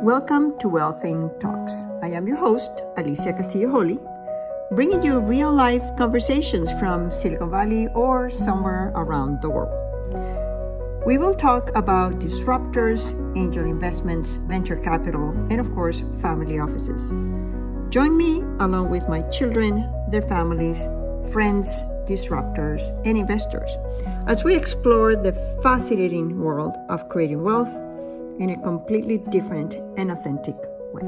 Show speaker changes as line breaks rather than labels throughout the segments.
Welcome to Wealthing Talks. I am your host, Alicia Castillo Holley, bringing you real-life conversations from Silicon Valley or somewhere around the world. We will talk about disruptors, angel investments, venture capital, and of course, family offices. Join me along with my children, their families, friends, disruptors, and investors as we explore the fascinating world of creating wealth in a completely different and authentic way.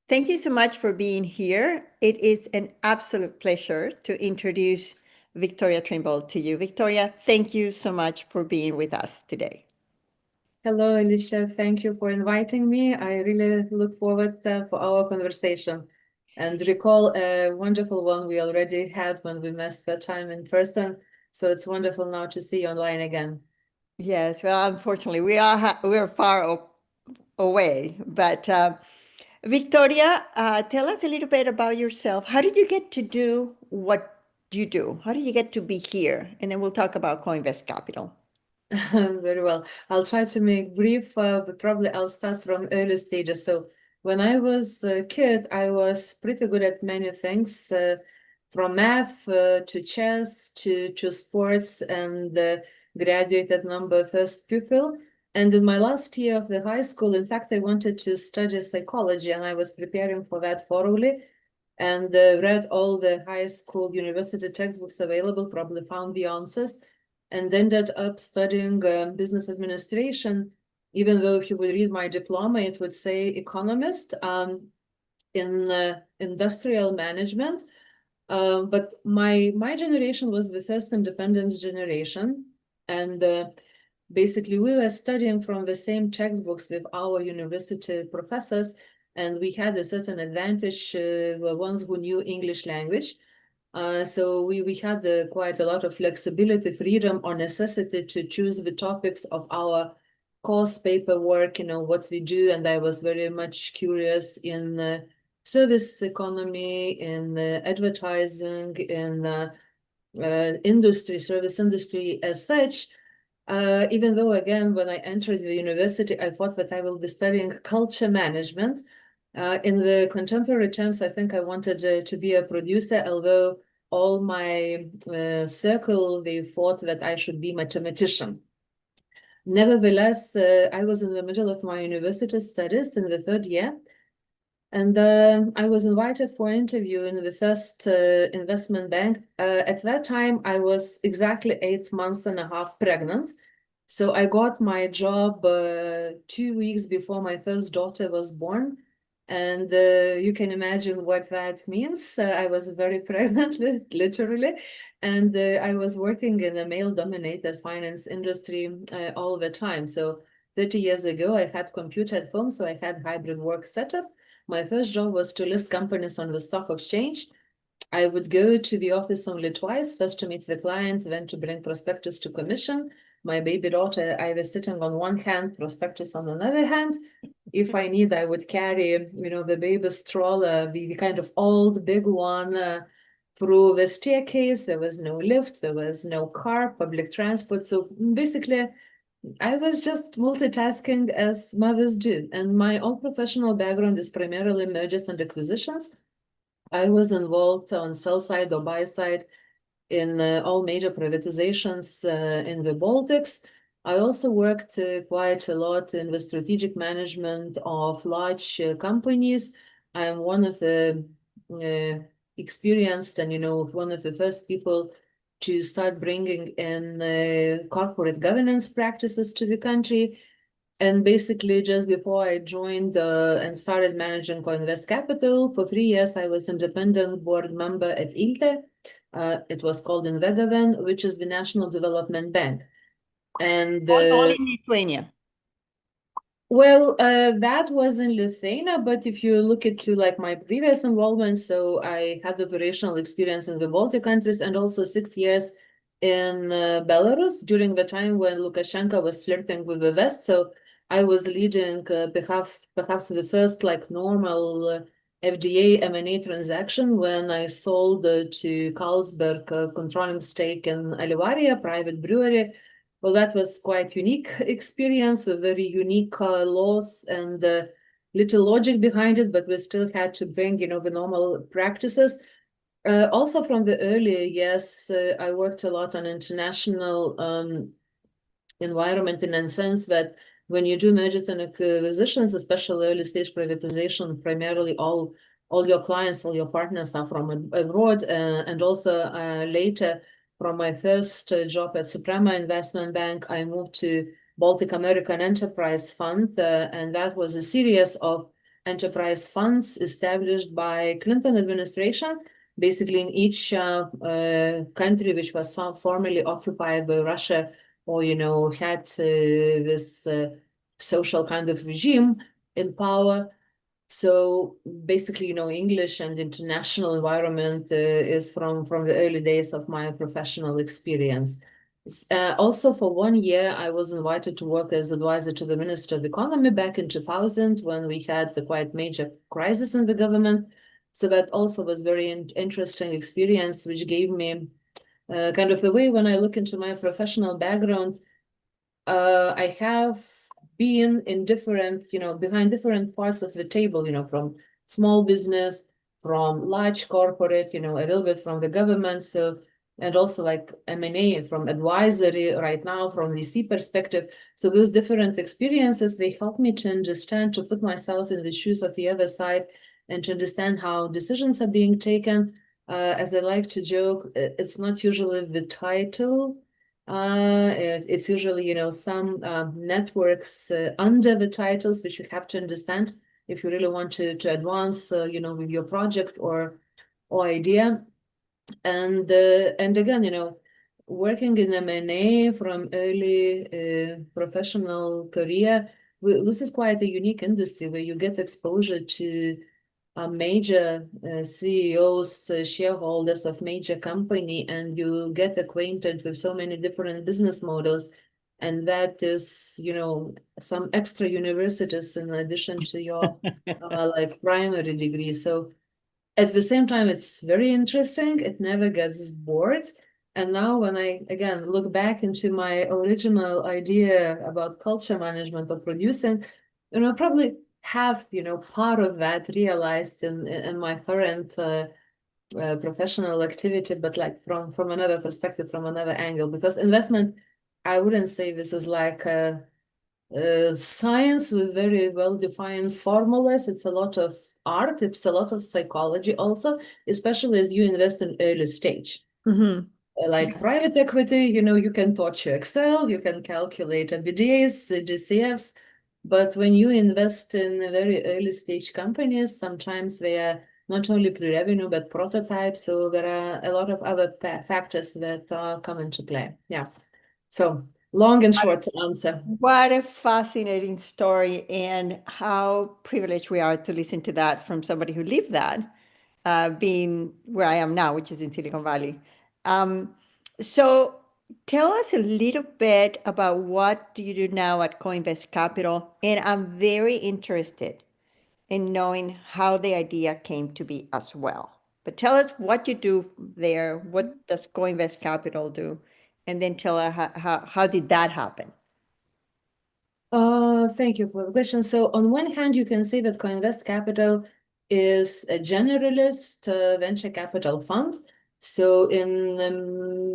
Thank you so much for being here. It is an absolute pleasure to introduce Viktorija Trimbel to you. Viktorija, thank you so much for being with us today.
Hello, Alicia. Thank you for inviting me. I really look forward for our conversation and recall a wonderful one we already had when we met that time in person. So it's wonderful now to see you online again.
Yes, well, unfortunately, we are far away, but Viktorija, tell us a little bit about yourself. How did you get to do what you do? How did you get to be here? And then we'll talk about Coinvest Capital.
Very well. I'll try to make brief, but probably I'll start from early stages. So when I was a kid, I was pretty good at many things, from math to chess to sports, and graduated number first pupil. And in my last year of the high school, in fact, I wanted to study psychology, and I was preparing for that thoroughly, and read all the high school university textbooks available, probably found the answers, and ended up studying business administration, even though if you would read my diploma, it would say economist in industrial management. But my generation was the first independence generation. And basically, we were studying from the same textbooks with our university professors, and we had a certain advantage, the ones who knew English language. So we had quite a lot of flexibility, freedom, or necessity to choose the topics of our course paperwork, what we do. And I was very much curious in service economy, in advertising, in industry, service industry as such. Even though, again, when I entered the university, I thought that I will be studying culture management. In the contemporary terms, I think I wanted to be a producer, although all my circle, they thought that I should be a mathematician. Nevertheless, I was in the middle of my university studies in the third year, and I was invited for an interview in the first investment bank. At that time, I was exactly 8 months and a half pregnant. So I got my job 2 weeks before my first daughter was born. And you can imagine what that means. I was very pregnant, literally, and I was working in a male-dominated finance industry all the time. So 30 years ago, I had computer at home, so I had hybrid work setup. My first job was to list companies on the stock exchange. I would go to the office only twice, first to meet the client, then to bring prospectus to commission. My baby daughter, I was sitting on one hand, prospectus on another hand. If I need, I would carry, the baby stroller, the kind of old big one, through the staircase. There was no lift, there was no car, public transport. So basically, I was just multitasking as mothers do. And my own professional background is primarily mergers and acquisitions. I was involved on sell side or buy side in all major privatizations in the Baltics. I also worked quite a lot in the strategic management of large companies. I'm one of the experienced and, one of the first people to start bringing in corporate governance practices to the country. And basically, just before I joined and started managing Coinvest Capital, for 3 years, I was independent board member at ILTE. It was called Invegaven, which is the National Development Bank. And
all in Lithuania.
Well, that was in Lithuania, but if you look into like my previous involvement, so I had operational experience in the Baltic countries and also 6 years in Belarus during the time when Lukashenko was flirting with the West. So I was leading perhaps the first like normal FDA M&A transaction when I sold to Carlsberg controlling stake in Alivaria, private brewery. Well, that was quite unique experience with very unique laws and little logic behind it, but we still had to bring, the normal practices. Also from the earlier years, I worked a lot on international environment in a sense that when you do mergers and acquisitions, especially early stage privatization, primarily all your clients, all your partners are from abroad, and also later from my first job at Suprema Investment Bank, I moved to Baltic American Enterprise Fund, and that was a series of enterprise funds established by Clinton administration, basically in each country which was formerly occupied by Russia or, had this social kind of regime in power. So basically, English and international environment is from the early days of my professional experience. Also, for 1 year, I was invited to work as advisor to the Minister of Economy back in 2000 when we had the quite major crisis in the government. So that also was very interesting experience, which gave me kind of the way when I look into my professional background, I have been in different, behind different parts of the table, from small business, from large corporate, a little bit from the government. So, and also like M&A from advisory right now from VC perspective. So those different experiences, they help me to understand, to put myself in the shoes of the other side and to understand how decisions are being taken. As I like to joke, it's not usually the title. It's usually, some networks under the titles, which you have to understand if you really want to advance, with your project or idea. And again, working in M&A from early professional career, this is quite a unique industry where you get exposure to major CEOs, shareholders of major company, and you get acquainted with so many different business models. And that is, some extra universities in addition to your like primary degree. So at the same time, it's very interesting. It never gets bored. And now when I, again, look back into my original idea about culture management or producing, probably have, part of that realized in my current professional activity, but like from another perspective, from another angle, because investment, I wouldn't say this is like a science with very well-defined formulas. It's a lot of art. It's a lot of psychology also, especially as you invest in early stage.
Mm-hmm.
Like private equity, you can touch your Excel, you can calculate NBDAs, DCFs, but when you invest in very early stage companies, sometimes they are not only pre-revenue, but prototypes. So there are a lot of other factors that come into play. Yeah. So long and short answer.
What a fascinating story, and how privileged we are to listen to that from somebody who lived that, being where I am now, which is in Silicon Valley. So tell us a little bit about what do you do now at Coinvest Capital, and I'm very interested in knowing how the idea came to be as well. But tell us what you do there, what does Coinvest Capital do, and then tell us how did that happen?
Thank you for the question. So on one hand, you can say that Coinvest Capital is a generalist venture capital fund. So in the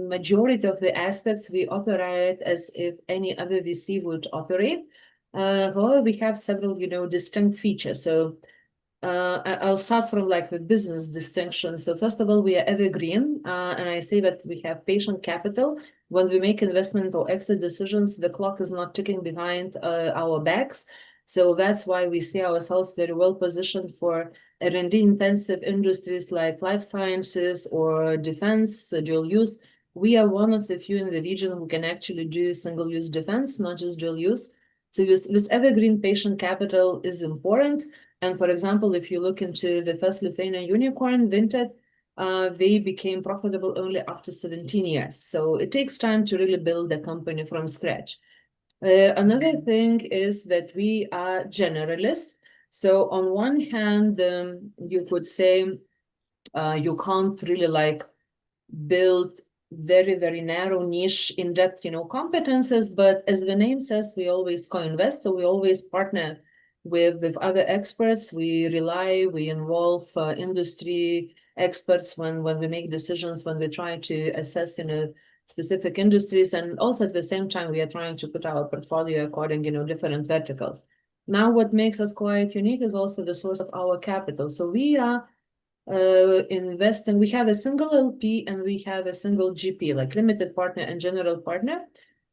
majority of the aspects, we operate as if any other VC would operate. However, we have several, distinct features. So I'll start from like the business distinction. So first of all, we are evergreen, and I say that we have patient capital. When we make investment or exit decisions, the clock is not ticking behind our backs. So that's why we see ourselves very well positioned for R&D intensive industries like life sciences or defense, dual use. We are one of the few in the region who can actually do single use defense, not just dual use. So this evergreen patient capital is important. And for example, if you look into the first Lithuanian unicorn, Vinted, they became profitable only after 17 years. So it takes time to really build a company from scratch. Another thing is that we are generalists. So on one hand, you could say you can't really like build very, very narrow niche in-depth, competences, but as the name says, we always co-invest. So we always partner with other experts. We involve industry experts when we make decisions, when we try to assess, specific industries. And also at the same time, we are trying to put our portfolio according, different verticals. Now, what makes us quite unique is also the source of our capital. So we are investing, we have a single LP and we have a single GP, like limited partner and general partner,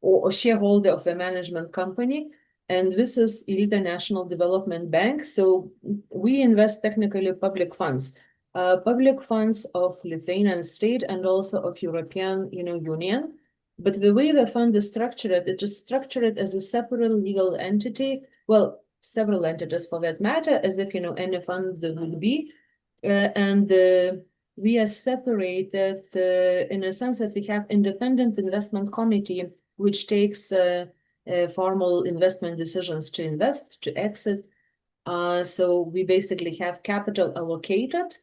or shareholder of the management company. And this is Elite National Development Bank. So we invest technically public funds of Lithuanian state and also of European, Union. But the way the fund is structured, it is structured as a separate legal entity. Well, several entities for that matter, as if, any fund would be. And we are separated in a sense that we have independent investment committee, which takes formal investment decisions to invest, to exit. So we basically have capital allocated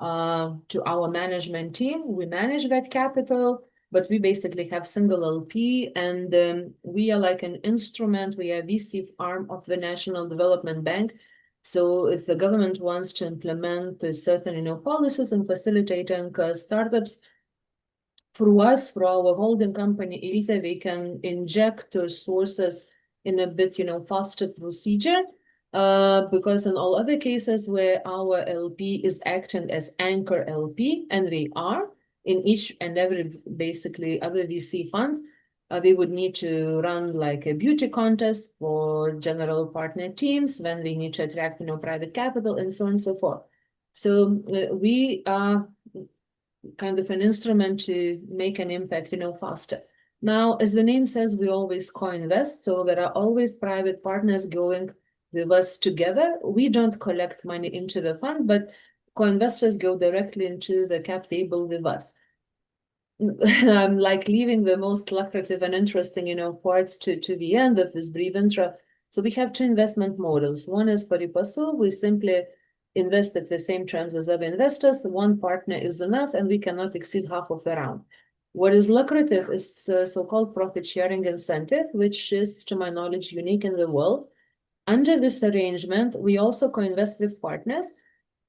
to our management team. We manage that capital, but we basically have single LP, and we are like an instrument. We are VC arm of the National Development Bank. So if the government wants to implement certain, policies and facilitating startups, through us, through our holding company, Elite, we can inject sources in a bit, faster procedure. Because in all other cases where our LP is acting as anchor LP, and we are in each and every basically other VC fund, we would need to run like a beauty contest for general partner teams when we need to attract, private capital and so on and so forth. So we are kind of an instrument to make an impact, faster. Now, as the name says, we always co-invest. So there are always private partners going with us together. We don't collect money into the fund, but co-investors go directly into the cap table with us. I'm like leaving the most lucrative and interesting, parts to the end of this brief intro. So we have two investment models. One is pari passu. We simply invest at the same terms as other investors. One partner is enough, and we cannot exceed half of the round. What is lucrative is so-called profit sharing incentive, which is, to my knowledge, unique in the world. Under this arrangement, we also co-invest with partners.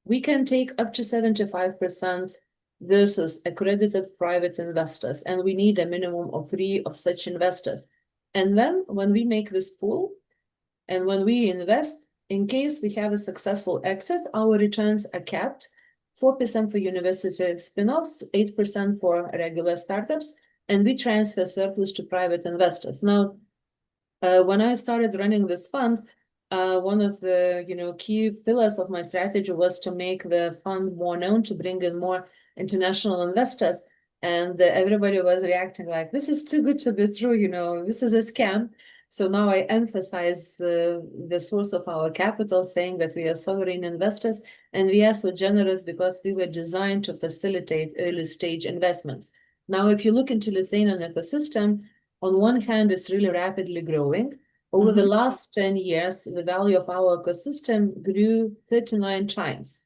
We can take up to 75% versus accredited private investors, and we need a minimum of 3 of such investors. And then when we make this pool, and when we invest, in case we have a successful exit, our returns are capped, 4% for university spin-offs, 8% for regular startups, and we transfer surplus to private investors. Now, when I started running this fund, one of the key pillars of my strategy was to make the fund more known, to bring in more international investors, and everybody was reacting like, this is too good to be true, this is a scam. So now I emphasize the source of our capital, saying that we are sovereign investors, and we are so generous because we were designed to facilitate early stage investments. Now, if you look into Lithuanian ecosystem, on one hand, it's really rapidly growing. Over the last 10 years, the value of our ecosystem grew 39 times.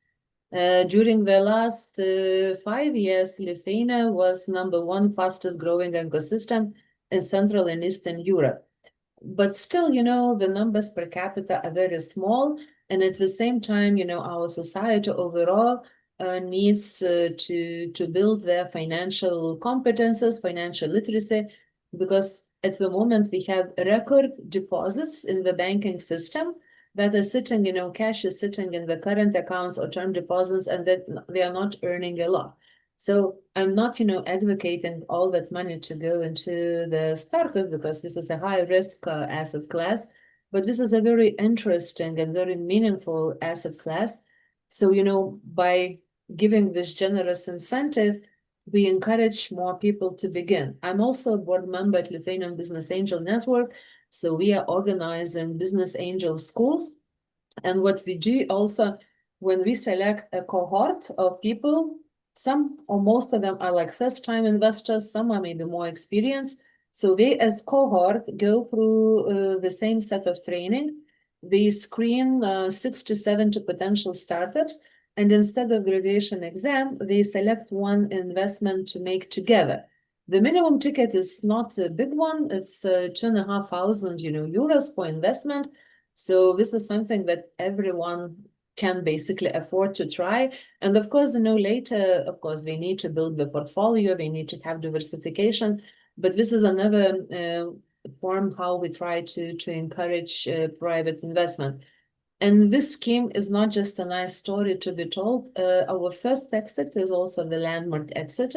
During the last 5 years, Lithuania was #1 fastest growing ecosystem in Central and Eastern Europe. But still, the numbers per capita are very small. And at the same time, our society overall needs to build their financial competences, financial literacy, because at the moment we have record deposits in the banking system that are sitting, cash is sitting in the current accounts or term deposits, and that they are not earning a lot. So I'm not, advocating all that money to go into the startup, because this is a high risk asset class, but this is a very interesting and very meaningful asset class. So, by giving this generous incentive, we encourage more people to begin. I'm also a board member at Lithuanian Business Angel Network. So we are organizing business angel schools. And what we do also, when we select a cohort of people, some or most of them are like first-time investors, some are maybe more experienced. So they, as cohort, go through the same set of training. They screen 6 to 7 potential startups, and instead of graduation exam, they select one investment to make together. The minimum ticket is not a big one; it's 2,500, euros for investment. So this is something that everyone can basically afford to try. And of course, later, of course, they need to build the portfolio, they need to have diversification. But this is another form how we try to encourage private investment. And this scheme is not just a nice story to be told. Our first exit is also the landmark exit.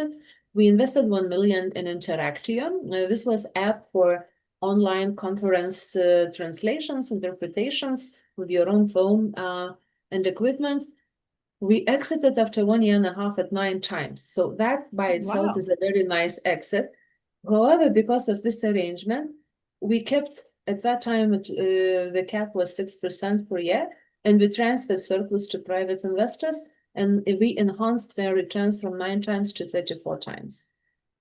We invested 1 million in Interaction. This was app for online conference translations, interpretations with your own phone and equipment. We exited after 1.5 years at 9 times. So that by itself
Wow.
is a very nice exit. However, because of this arrangement, we kept at that time the cap was 6% per year, and we transferred surplus to private investors, and we enhanced their returns from 9 times to 34 times.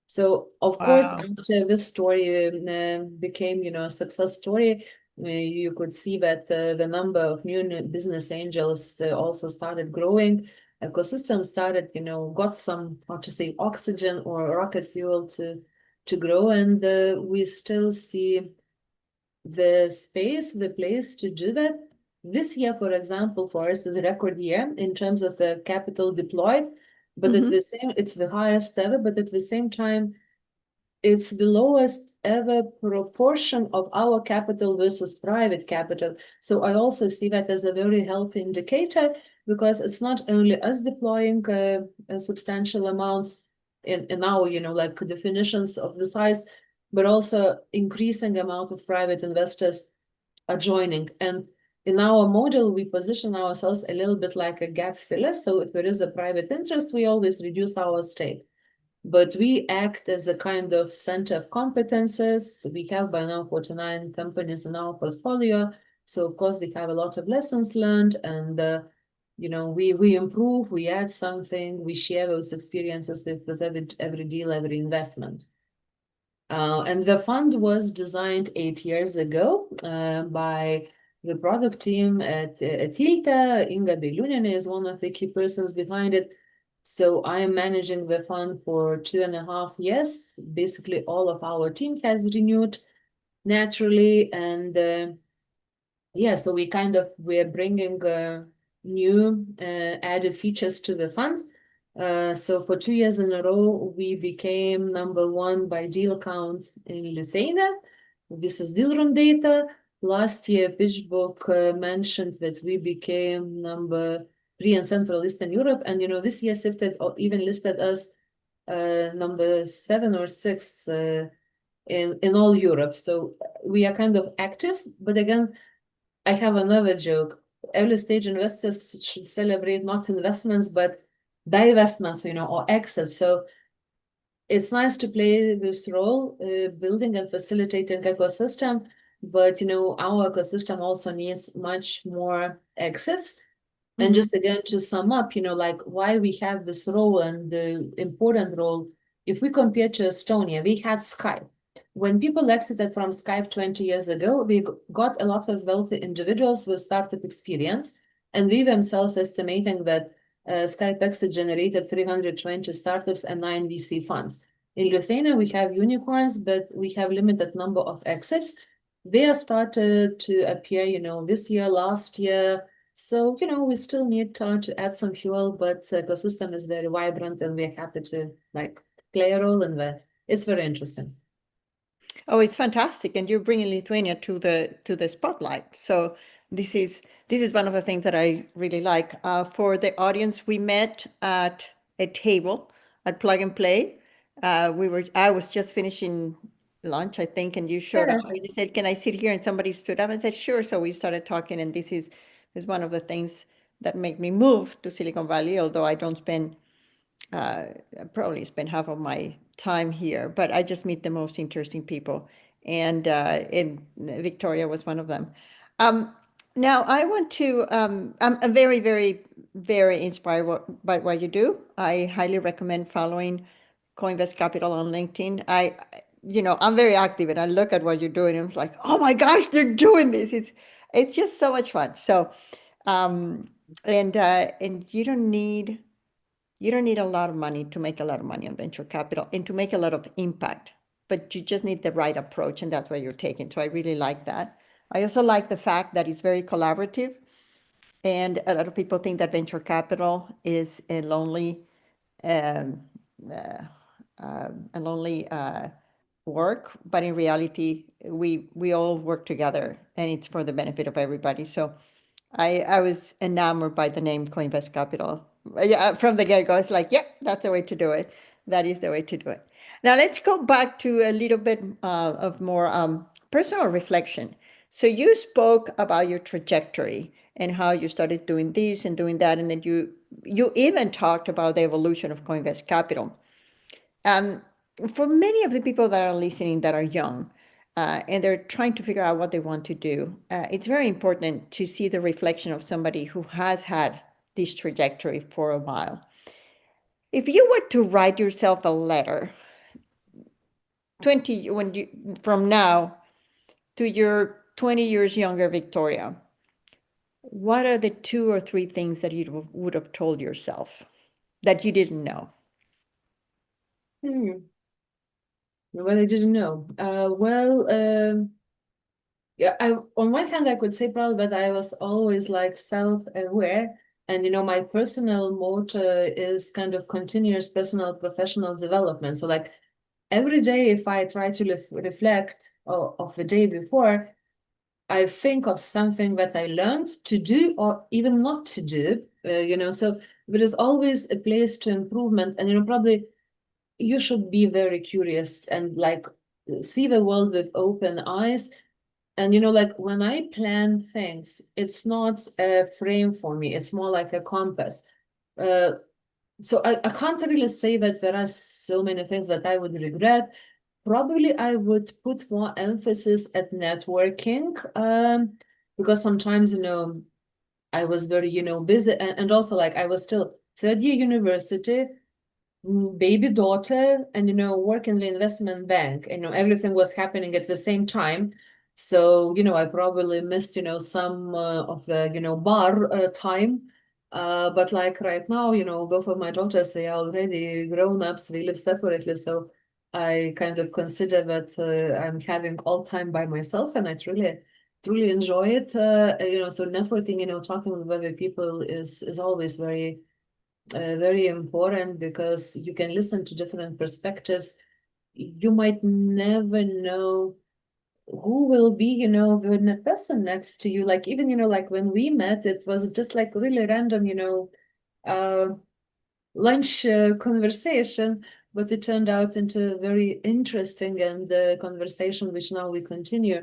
So of course,
Wow.
after this story became, a success story, you could see that the number of new business angels also started growing. Ecosystem started, got some, how to say, oxygen or rocket fuel to grow, and we still see the space, the place to do that. This year, for example, for us is a record year in terms of capital deployed, but it's the highest ever, but at the same time, it's the lowest ever proportion of our capital versus private capital. So I also see that as a very healthy indicator, because it's not only us deploying substantial amounts in our, like definitions of the size, but also increasing amount of private investors are joining. And in our model, we position ourselves a little bit like a gap filler. So if there is a private interest, we always reduce our stake. But we act as a kind of center of competences. We have by now 49 companies in our portfolio. So of course we have a lot of lessons learned, and we improve, we add something, we share those experiences with every deal, every investment. And the fund was designed 8 years ago by the product team at Tilta. Inga Beliūnienė is one of the key persons behind it. So I am managing the fund for 2.5 years. Basically, all of our team has renewed naturally, and so we're bringing new added features to the fund. So for 2 years in a row, we became number 1 by deal count in Lithuania. This is Dealroom data. Last year, Pitchbook mentioned that we became number 3 in Central Eastern Europe. And, this year Sifted even listed us number 7 or 6 in all Europe. So we are kind of active. But again, I have another joke. Early stage investors should celebrate not investments, but divestments, or exits. So it's nice to play this role, building and facilitating ecosystem, but our ecosystem also needs much more exits. And just again to sum up, like why we have this role and the important role. If we compare to Estonia, we had Skype. When people exited from Skype 20 years ago, we got a lot of wealthy individuals with startup experience, and we themselves estimating that Skype exit generated 320 startups and 9 VC funds. In Lithuania, we have unicorns, but we have limited number of exits. They have started to appear, this year, last year. So, we still need to add some fuel, but the ecosystem is very vibrant, and we're happy to play a role in that. It's very interesting.
Oh, it's fantastic, and you're bringing Lithuania to the spotlight. So this is one of the things that I really like. For the audience, we met at a table at Plug and Play. I was just finishing lunch, I think, and you showed up and you said, "Can I sit here?" And somebody stood up and said, "Sure." So we started talking, and this is one of the things that make me move to Silicon Valley, although I don't spend I probably spend half of my time here, but I just meet the most interesting people, and Victoria was one of them. Now I want to. I'm very, very, very inspired by what you do. I highly recommend following Coinvest Capital on LinkedIn. I'm very active and I look at what you're doing and it's like, oh my gosh, they're doing this. It's just so much fun. So, and you don't need a lot of money to make a lot of money on venture capital and to make a lot of impact, but you just need the right approach, and that's what you're taking. So I really like that. I also like the fact that it's very collaborative, and a lot of people think that venture capital is um, uh, a lonely work, but in reality, we all work together, and it's for the benefit of everybody. So I was enamored by the name Coinvest Capital. Yeah, from the get-go, it's like, yep, that's the way to do it. That is the way to do it. Now let's go back to a little bit of more personal reflection. So you spoke about your trajectory and how you started doing this and doing that, and then you even talked about the evolution of Coinvest Capital. Um, for many of the people that are listening that are young, and they're trying to figure out what they want to do, it's very important to see the reflection of somebody who has had this trajectory for a while. If you were to write yourself a letter 20 from now to your 20 years younger Victoria, what are the 2 or 3 things that you would have told yourself that you didn't know?
Well, I didn't know. Yeah, on one hand, I could say probably that I was always like self-aware, and my personal motto is kind of continuous personal professional development. So like every day, if I try to reflect of the day before, I think of something that I learned to do or even not to do. So there is always a place to improvement, and probably you should be very curious and like see the world with open eyes. And like when I plan things, it's not a frame for me, it's more like a compass. So I can't really say that there are so many things that I would regret. Probably I would put more emphasis at networking, because sometimes, I was very, busy, and also like I was still third year university, baby daughter, and work in the investment bank. Everything was happening at the same time. So I probably missed some of the bar time. But like right now, both of my daughters, they are already grown ups, we live separately, so I kind of consider that I'm having all time by myself, and I truly enjoy it. So networking, talking with other people is always very important, because you can listen to different perspectives. You might never know who will be, the person next to you. Like even, like when we met, it was just like really random, uh, lunch conversation, but it turned out into a very interesting and conversation, which now we continue.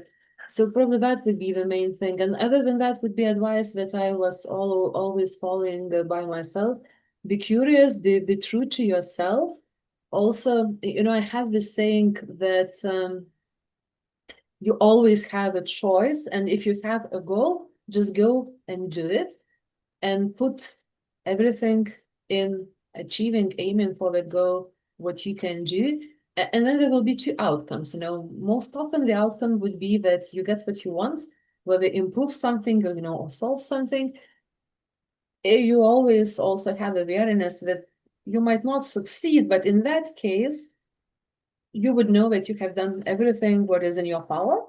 So probably that would be the main thing. And other than that would be advice that I was always following by myself. Be curious, be true to yourself. Also, I have this saying that you always have a choice. And if you have a goal, just go and do it and put everything in achieving, aiming for the goal, what you can do. And then there will be 2 outcomes. Most often the outcome would be that you get what you want, whether improve something or, or solve something. You always also have awareness that you might not succeed, but in that case, you would know that you have done everything what is in your power.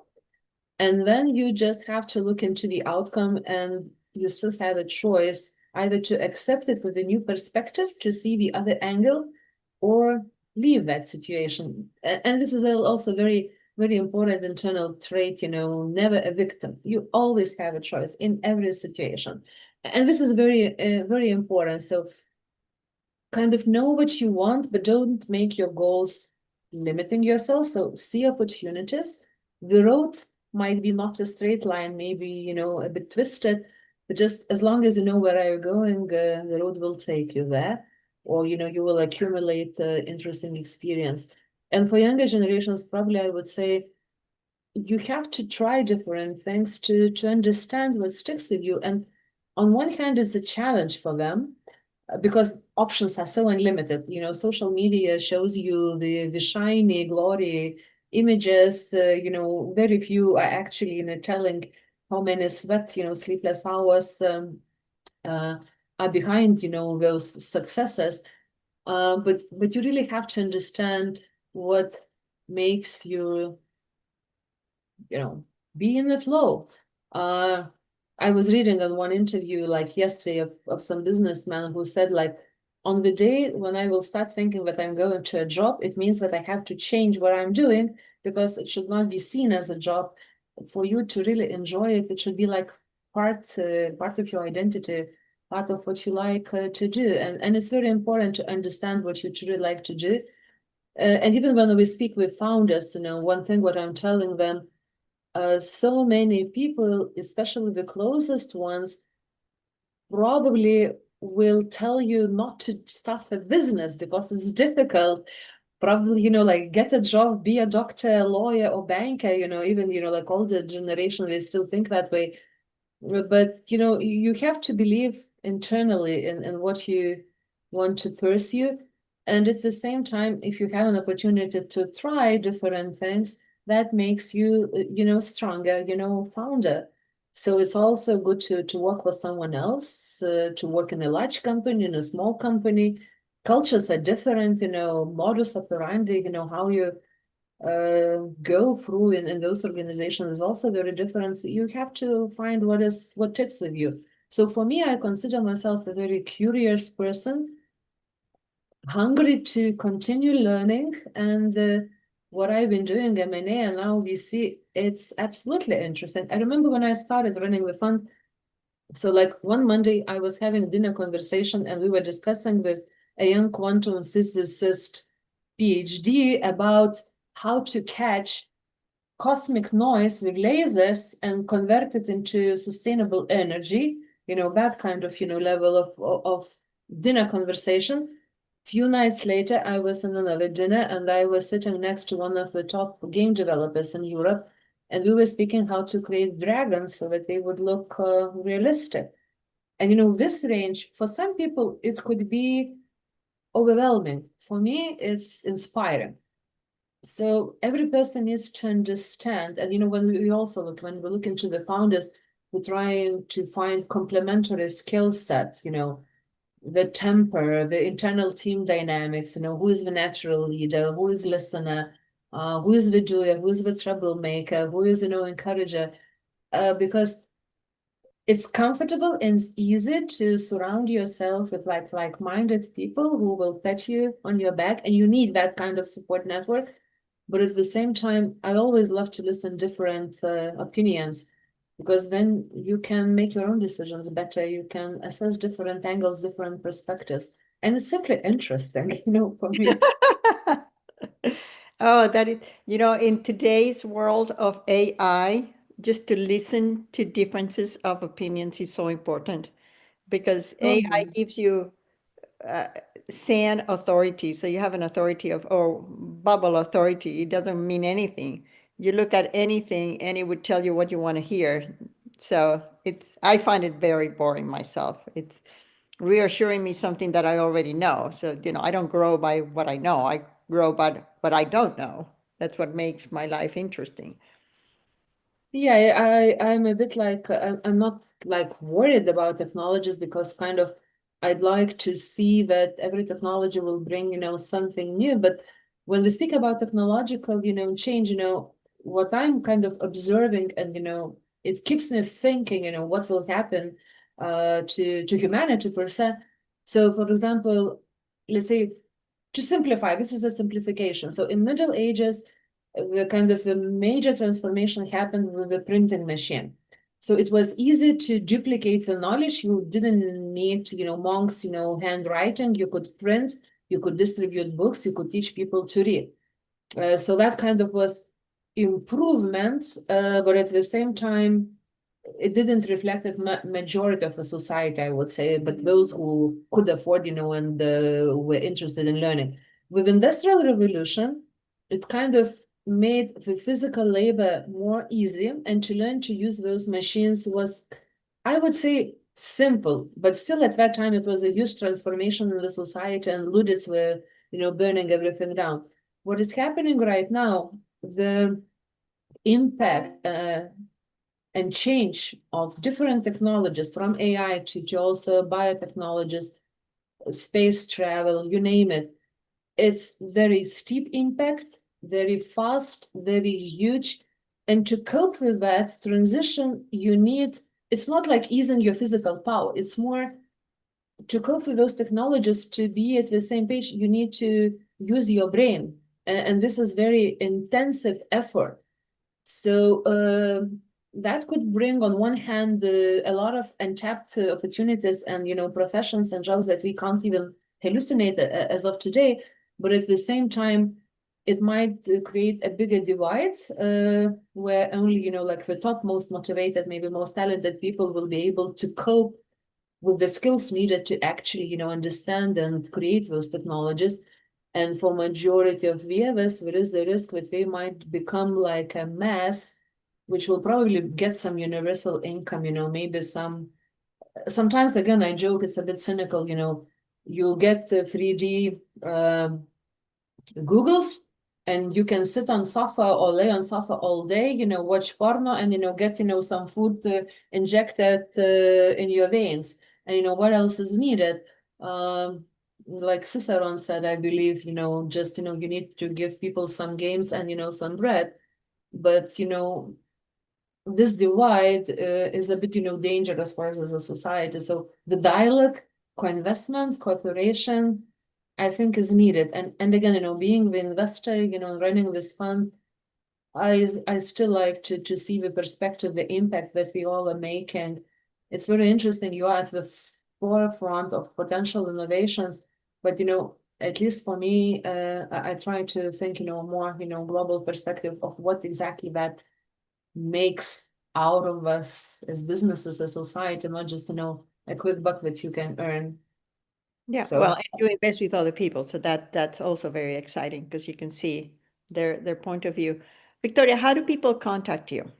And then you just have to look into the outcome, and you still have a choice either to accept it with a new perspective, to see the other angle, or leave that situation. And this is also very, very important internal trait, never a victim. You always have a choice in every situation. And this is very, very important. So kind of know what you want, but don't make your goals limiting yourself. So see opportunities. The road might be not a straight line, maybe, a bit twisted, but just as long as you know where you're going, the road will take you there, or, you will accumulate interesting experience. And for younger generations, probably I would say you have to try different things to understand what sticks with you. And on one hand, it's a challenge for them, because options are so unlimited. Social media shows you the shiny glory images, very few are actually, telling how many sleepless hours are behind, those successes. But you really have to understand what makes you, be in the flow. I was reading on one interview like yesterday of some businessman who said, like, on the day when I will start thinking that I'm going to a job, it means that I have to change what I'm doing, because it should not be seen as a job. For you to really enjoy it, it should be like part of your identity, part of what you like to do. And it's very important to understand what you truly like to do. And even when we speak with founders, one thing what I'm telling them, so many people, especially the closest ones, probably will tell you not to start a business because it's difficult. Probably, like, get a job, be a doctor, a lawyer, or banker, even, like older generation, they still think that way. But, you have to believe internally in what you want to pursue. And at the same time, if you have an opportunity to try different things, that makes you, stronger, founder. So it's also good to work with someone else, to work in a large company, in a small company. Cultures are different, modus operandi, how you go through in those organizations is also very different. So you have to find what ticks with you. So for me, I consider myself a very curious person, hungry to continue learning. And what I've been doing, M&A and now VC, it's absolutely interesting. I remember when I started running the fund, so like one Monday I was having a dinner conversation and we were discussing with a young quantum physicist, PhD, about how to catch cosmic noise with lasers and convert it into sustainable energy, that kind of, level of dinner conversation. Few nights later, I was in another dinner and I was sitting next to one of the top game developers in Europe. And we were speaking how to create dragons so that they would look realistic. And, this range, for some people, it could be overwhelming. For me, it's inspiring. So every person needs to understand, and when we look into the founders, we're trying to find complementary skill set, the temper, the internal team dynamics, who is the natural leader, who is listener, who is the doer, who is the troublemaker, who is, encourager, because it's comfortable and easy to surround yourself with like-minded people who will pat you on your back, and you need that kind of support network. But at the same time, I always love to listen different opinions, because then you can make your own decisions better. You can assess different angles, different perspectives. And it's simply interesting, for me.
Oh, that is, in today's world of AI, just to listen to differences of opinions is so important, because AI
Totally.
gives you sand authority. So you have an authority or bubble authority. It doesn't mean anything. You look at anything and it would tell you what you want to hear. So I find it very boring myself. It's reassuring me something that I already know. So, I don't grow by what I know. I grow by what I don't know. That's what makes my life interesting.
Yeah, I'm a bit like, I'm not like worried about technologies, because kind of I'd like to see that every technology will bring, something new. But when we speak about technological, change, what I'm kind of observing, and, it keeps me thinking, what will happen to humanity per se. So for example, let's say, to simplify, this is a simplification. So in Middle Ages, the major transformation happened with the printing machine. So it was easy to duplicate the knowledge. You didn't need, monks, handwriting. You could print, you could distribute books, you could teach people to read. So that kind of was improvement, but at the same time, it didn't reflect the majority of the society, I would say, but those who could afford, and were interested in learning. With Industrial Revolution, it kind of made the physical labor more easy, and to learn to use those machines was, I would say, simple, but still at that time it was a huge transformation in the society, and Luddites were, burning everything down. What is happening right now the impact and change of different technologies from AI to also biotechnologies, space travel, you name it. It's very steep impact, very fast, very huge. And to cope with that transition, you need, it's not like easing your physical power. It's more to cope with those technologies, to be at the same page, you need to use your brain. And this is very intensive effort. So that could bring, on one hand, a lot of untapped opportunities and, professions and jobs that we can't even hallucinate as of today. But at the same time, it might create a bigger divide where only, like the top most motivated, maybe most talented people will be able to cope with the skills needed to actually, understand and create those technologies. And for majority of VMS, there is the risk that they might become like a mass, which will probably get some universal income, maybe sometimes, again, I joke, it's a bit cynical, you'll get 3D Googles, and you can sit on sofa or lay on sofa all day, watch porno and, get, some food injected in your veins. And, what else is needed? Like Cicerone said, I believe, just, you need to give people some games and, some bread. But, this divide is a bit, dangerous for us as a society. So the dialogue, co-investment, cooperation, I think is needed. And again, being the investor, running this fund, I still like to see the perspective, the impact that we all are making. It's very interesting. You are at the forefront of potential innovations, but, at least for me, I try to think, more, global perspective of what exactly that makes out of us as businesses, as society, not just, a quick buck that you can earn.
Yeah,
So,
well, and you invest with other people, so that's also very exciting because you can see their point of view. Viktorija, how do people contact you?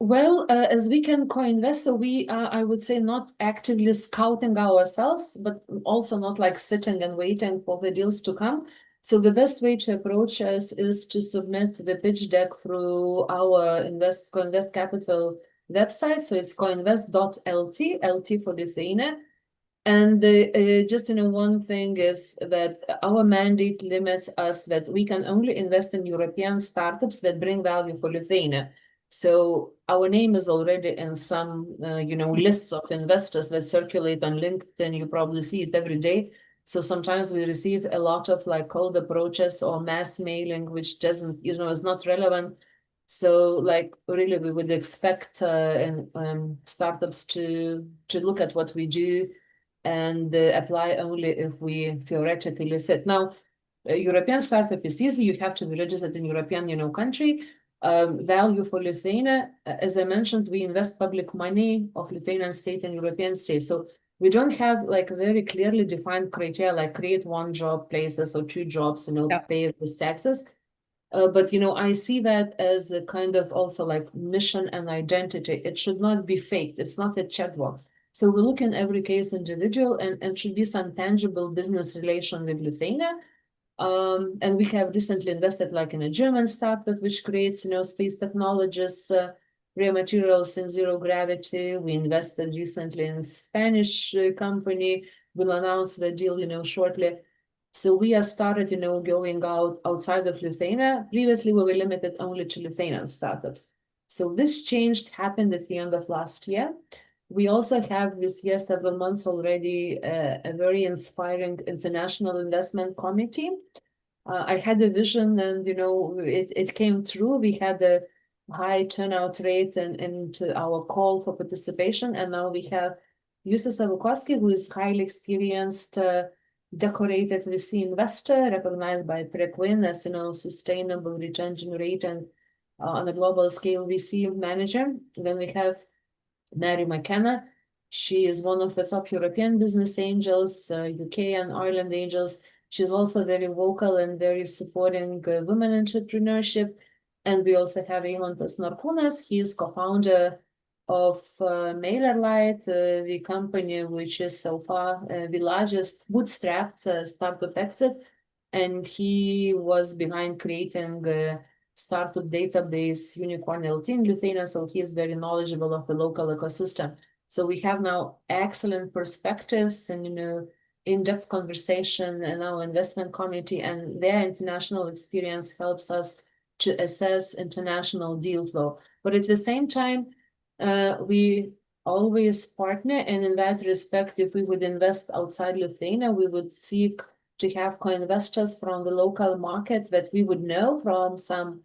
Well, as we can co-invest, so we are, I would say, not actively scouting ourselves, but also not like sitting and waiting for the deals to come. So the best way to approach us is to submit the pitch deck through our coinvest capital website. So it's coinvest.lt, LT for Lithuania. And just, one thing is that our mandate limits us that we can only invest in European startups that bring value for Lithuania. So our name is already in some, lists of investors that circulate on LinkedIn. You probably see it every day. So sometimes we receive a lot of like cold approaches or mass mailing, which doesn't, is not relevant. So like really we would expect startups to look at what we do and apply only if we theoretically fit. Now, European startup is easy. You have to be registered in European, country. Value for Lithuania, as I mentioned, we invest public money of Lithuanian state and European state. So we don't have like very clearly defined criteria, like create one job places or two jobs, pay those taxes. But, I see that as a kind of also like mission and identity. It should not be faked. It's not a checkbox. So we look in every case individual and should be some tangible business relation with Lithuania. And we have recently invested like in a German startup, which creates, space technologies, rare materials in zero gravity. We invested recently in Spanish company. We'll announce the deal, shortly. So we have started, going outside of Lithuania. Previously, we were limited only to Lithuanian startups. So this change happened at the end of last year. We also have this year, several months already, a very inspiring international investment committee. I had a vision and, it came true. We had a high turnout rate and our call for participation. And now we have Jussi Savukoski, who is highly experienced, decorated VC investor, recognized by Prequin as, sustainable return generating on a global scale VC manager. Then we have Mary McKenna. She is one of the top European business angels, UK and Ireland angels. She's also very vocal and very supporting women entrepreneurship. And we also have Eimantas Narkūnas. He is co-founder of MailerLite, the company which is so far the largest bootstrapped startup exit. and he was behind creating a startup database Unicorn LT in Lithuania, so he is very knowledgeable of the local ecosystem. So we have now excellent perspectives and, in-depth conversation in our investment committee, and their international experience helps us to assess international deal flow. But at the same time, we always partner, and in that respect, if we would invest outside Lithuania, we would seek to have co-investors from the local market that we would know from some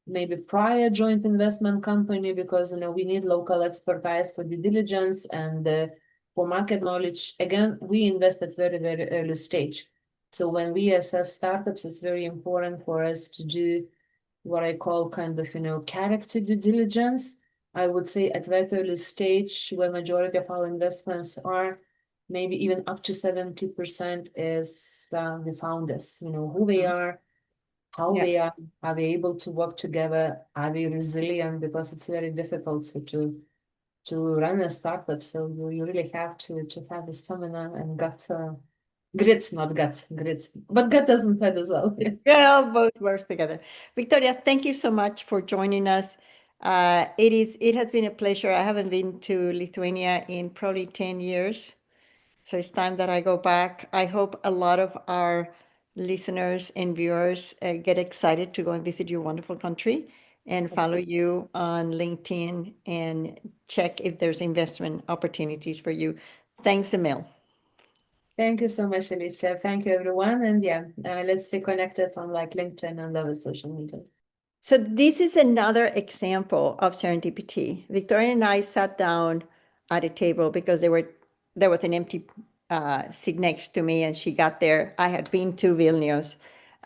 maybe prior joint investment company, because we need local expertise for due diligence and for market knowledge. Again, we invest at very, very early stage. So when we assess startups, it's very important for us to do what I call kind of, character due diligence. I would say at that early stage, where majority of our investments are, maybe even up to 70% is the founders, who they are, how they are they able to work together, are they resilient, because it's very difficult to run a startup. So you really have to have the stamina and gut, grit, not gut, grit, but gut doesn't hurt as well.
Yeah, both works together. Viktorija, thank you so much for joining us. It has been a pleasure. I haven't been to Lithuania in probably 10 years. So it's time that I go back. I hope a lot of our listeners and viewers get excited to go and visit your wonderful country and follow you on LinkedIn and check if there's investment opportunities for you. Thanks, Emil.
Thank you so much, Alicia. Thank you, everyone. And let's stay connected on LinkedIn and other social media.
So this is another example of serendipity. Viktorija and I sat down at a table because there was an empty seat next to me, and she got there. I had been to Vilnius.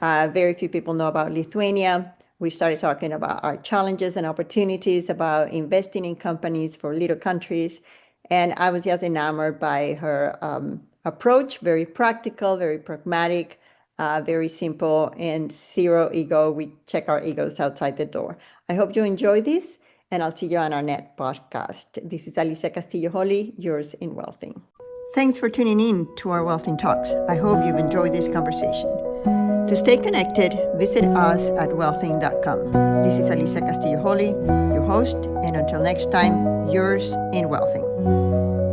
Very few people know about Lithuania. We started talking about our challenges and opportunities, about investing in companies for little countries. And I was just enamored by her approach, very practical, very pragmatic, very simple, and zero ego. We check our egos outside the door. I hope you enjoy this, and I'll see you on our next podcast. This is Alicia Castillo Holley, yours in Wealthing. Thanks for tuning in to our Wealthing Talks. I hope you've enjoyed this conversation. To stay connected, visit us at wealthing.com. This is Alicia Castillo Holley, your host, and until next time, yours in Wealthing.